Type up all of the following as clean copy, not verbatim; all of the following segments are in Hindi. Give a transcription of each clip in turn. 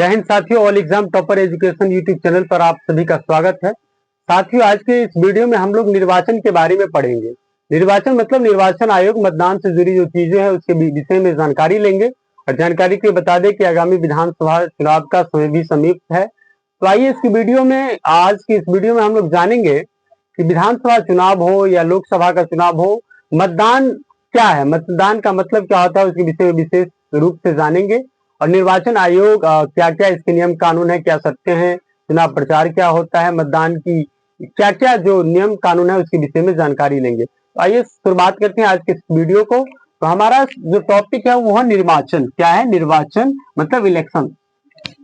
जय हिंद साथियों, all exam topper education YouTube channel पर आप सभी का स्वागत है। साथियों, आज के इस वीडियो में हम लोग निर्वाचन के बारे में पढ़ेंगे। निर्वाचन मतलब निर्वाचन आयोग, मतदान से जुड़ी जो चीजें हैं उसके विषय में जानकारी लेंगे और जानकारी के बता दें कि आगामी विधानसभा चुनाव का समय भी समीप है। तो आइए इसकी वीडियो में, आज की इस वीडियो में हम लोग जानेंगे कि विधानसभा चुनाव हो या लोकसभा का चुनाव हो, मतदान क्या है, मतदान का मतलब क्या होता है, उसके विषय में विशेष रूप से जानेंगे। और निर्वाचन आयोग क्या क्या इसके नियम कानून है, क्या शर्तें हैं, चुनाव प्रचार क्या होता है, मतदान की क्या क्या जो नियम कानून है उसके विषय में जानकारी लेंगे। तो आइए शुरुआत करते हैं आज के इस वीडियो को। तो हमारा जो टॉपिक है वो है निर्वाचन। क्या है निर्वाचन? मतलब इलेक्शन।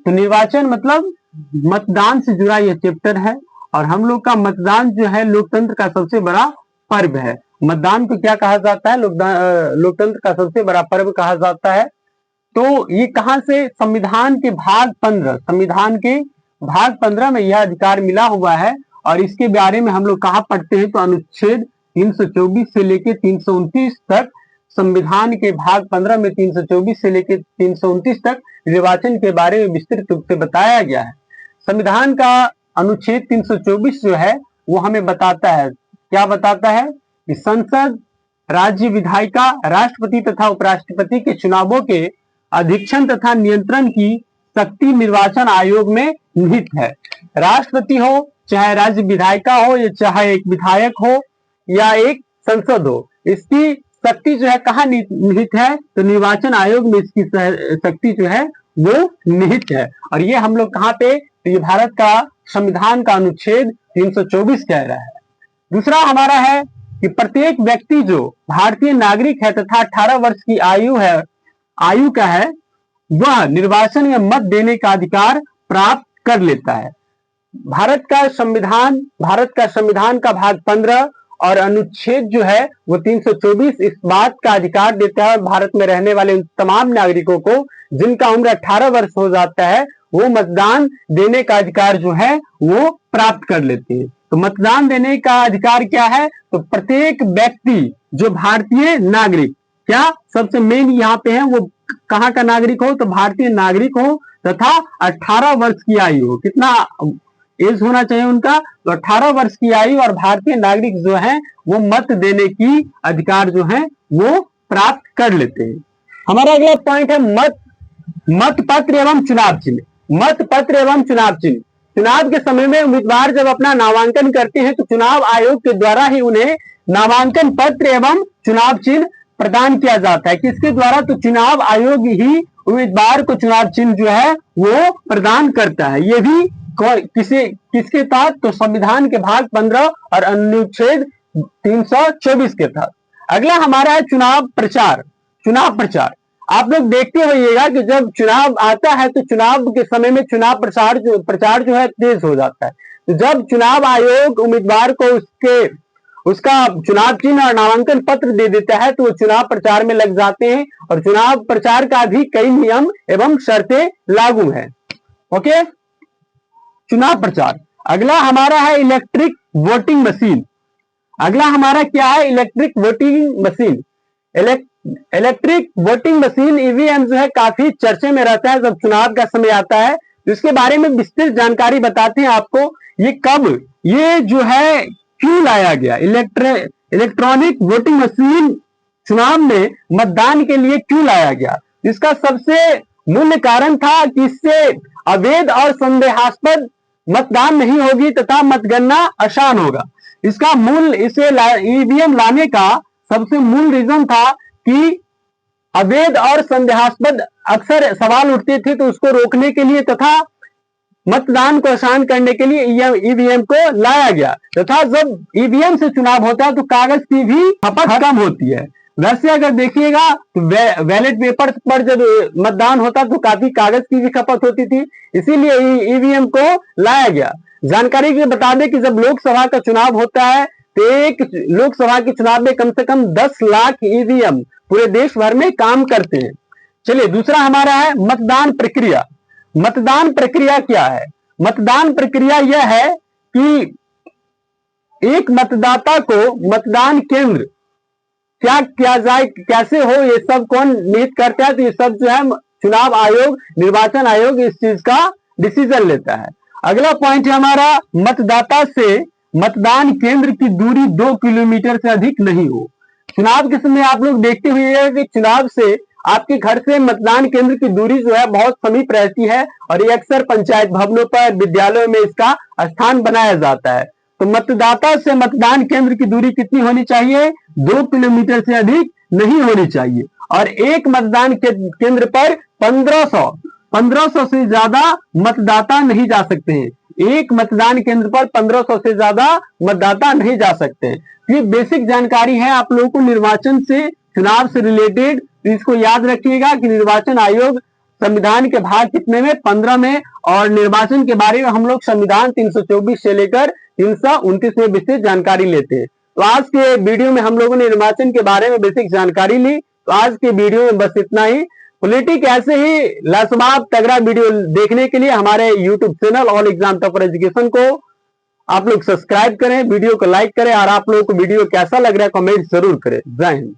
तो निर्वाचन मतलब मतदान से जुड़ा यह चैप्टर है और हम लोग का मतदान जो है लोकतंत्र का सबसे बड़ा पर्व है। मतदान को क्या कहा जाता है? लोकतंत्र का सबसे बड़ा पर्व कहा जाता है। तो ये कहां से? संविधान के भाग 15 में यह अधिकार मिला हुआ है और इसके बारे में हम लोग कहाँ पढ़ते हैं? तो अनुच्छेद 324 से लेके 329 तक, संविधान के भाग 15 में 324 से लेके 329 तक निर्वाचन के बारे में विस्तृत रूप से बताया गया है। संविधान का अनुच्छेद 324 जो है वो हमें बताता है, क्या बताता है? कि संसद, राज्य विधायिका, राष्ट्रपति तथा उपराष्ट्रपति के चुनावों के अधीक्षण तथा नियंत्रण की शक्ति निर्वाचन आयोग में निहित है। राष्ट्रपति हो, चाहे राज्य विधायिका हो, या चाहे एक विधायक हो या एक संसद हो, इसकी शक्ति जो है कहाँ निहित है? तो निर्वाचन आयोग में इसकी शक्ति जो है वो निहित है। और ये हम लोग कहाँ पे? तो ये भारत का संविधान का अनुच्छेद 324 कह रहा है। दूसरा हमारा है कि प्रत्येक व्यक्ति जो भारतीय नागरिक है तथा 18 वर्ष की आयु का है, वह निर्वाचन में मत देने का अधिकार प्राप्त कर लेता है। भारत का संविधान का भाग 15 और अनुच्छेद जो है वो 324 इस बात का अधिकार देता है भारत में रहने वाले तमाम नागरिकों को जिनका उम्र 18 वर्ष हो जाता है, वो मतदान देने का अधिकार जो है वो प्राप्त कर लेते हैं। तो मतदान देने का अधिकार क्या है? तो प्रत्येक व्यक्ति जो भारतीय नागरिक, क्या सबसे मेन यहाँ पे है, वो कहाँ का नागरिक हो? तो भारतीय नागरिक हो तथा 18 वर्ष की आयु हो। कितना एज होना चाहिए उनका? तो 18 वर्ष की आयु और भारतीय नागरिक जो है वो मत देने की अधिकार जो है वो प्राप्त कर लेते हैं। हमारा अगला पॉइंट है मत पत्र एवं चुनाव चिन्ह। मत पत्र एवं चुनाव चिन्ह। चुनाव के समय में उम्मीदवार जब अपना नामांकन करते हैं तो चुनाव आयोग के द्वारा ही उन्हें नामांकन पत्र एवं चुनाव चिन्ह प्रदान किया जाता है। किसके द्वारा? तो चुनाव आयोग ही उम्मीदवार को चुनाव चिन्ह जो है वो प्रदान करता है। ये भी किसके तहत? तो संविधान के भाग 15 और अनुच्छेद 324 के तहत। अगला हमारा है चुनाव प्रचार। आप लोग देखते होइएगा कि जब चुनाव आता है तो चुनाव के समय में चुनाव प्रचार जो है तेज हो जाता है। तो जब चुनाव आयोग उम्मीदवार को उसका चुनाव चिन्ह और नामांकन पत्र दे देता है तो वो चुनाव प्रचार में लग जाते हैं और चुनाव प्रचार का भी कई नियम एवं शर्तें लागू हैं। ओके, चुनाव प्रचार। अगला हमारा है इलेक्ट्रिक वोटिंग मशीन। अगला हमारा क्या है? Electric voting machine. Electric voting machine EVM जो है काफी चर्चे में रहता है जब चुनाव का समय आता है। तो इसके बारे में विस्तृत जानकारी बताते हैं आपको। ये जो है क्यों लाया गया? इलेक्ट्रॉनिक वोटिंग मशीन चुनाव में मतदान के लिए क्यों लाया गया? इसका सबसे मूल कारण था कि इससे अवैध और संदेहास्पद मतदान नहीं होगी तथा मतगणना आसान होगा। इसे ईवीएम लाने का सबसे मूल रीजन था कि अवैध और संदेहास्पद अक्सर सवाल उठते थे, तो उसको रोकने के लिए तथा मतदान को आसान करने के लिए ईवीएम को लाया गया। तथा जब ईवीएम से चुनाव होता है तो कागज की भी खपत कम होती है। वैसे अगर देखिएगा तो बैलेट पेपर पर जब मतदान होता तो काफी कागज की भी खपत होती थी, इसीलिए ईवीएम को लाया गया। जानकारी के बता दें कि जब लोकसभा का चुनाव होता है तो एक लोकसभा के चुनाव में कम से कम 10 लाख ईवीएम पूरे देश भर में काम करते हैं। चलिए, दूसरा हमारा है मतदान प्रक्रिया। मतदान प्रक्रिया क्या है? मतदान प्रक्रिया यह है कि एक मतदाता को मतदान केंद्र क्या किया जाए, कैसे हो, ये सब कौन निहित करता है? तो ये सब जो है चुनाव आयोग, निर्वाचन आयोग इस चीज का डिसीजन लेता है। अगला पॉइंट है हमारा, मतदाता से मतदान केंद्र की दूरी 2 किलोमीटर से अधिक नहीं हो। चुनाव के समय आप लोग देखते हुए कि चुनाव से आपके घर से मतदान केंद्र की दूरी जो है बहुत समीप रहती है और ये अक्सर पंचायत भवनों पर, विद्यालयों में इसका स्थान बनाया जाता है। तो मतदाता से मतदान केंद्र की दूरी कितनी होनी चाहिए? 2 किलोमीटर से अधिक नहीं होनी चाहिए। और एक मतदान केंद्र पर 1500 से ज्यादा मतदाता नहीं जा सकते हैं। एक मतदान केंद्र पर 1500 से ज्यादा मतदाता नहीं जा सकते हैं। ये बेसिक जानकारी है आप लोगों को निर्वाचन से, चुनाव से रिलेटेड। तो इसको याद रखिएगा कि निर्वाचन आयोग संविधान के भाग कितने में? 15 में। और निर्वाचन के बारे में हम लोग संविधान 324 से लेकर 329 में विशेष जानकारी लेते हैं। तो आज के वीडियो में हम लोगों ने निर्वाचन के बारे में बेसिक जानकारी ली। तो आज के वीडियो में बस इतना ही। पॉलिटिक ऐसे ही लाजवाब तगड़ा वीडियो देखने के लिए हमारे YouTube channel all exam topper education को आप लोग सब्सक्राइब करें, वीडियो को लाइक करें और आप लोगों को वीडियो कैसा लग रहा है कमेंट जरूर करें। जय हिंद।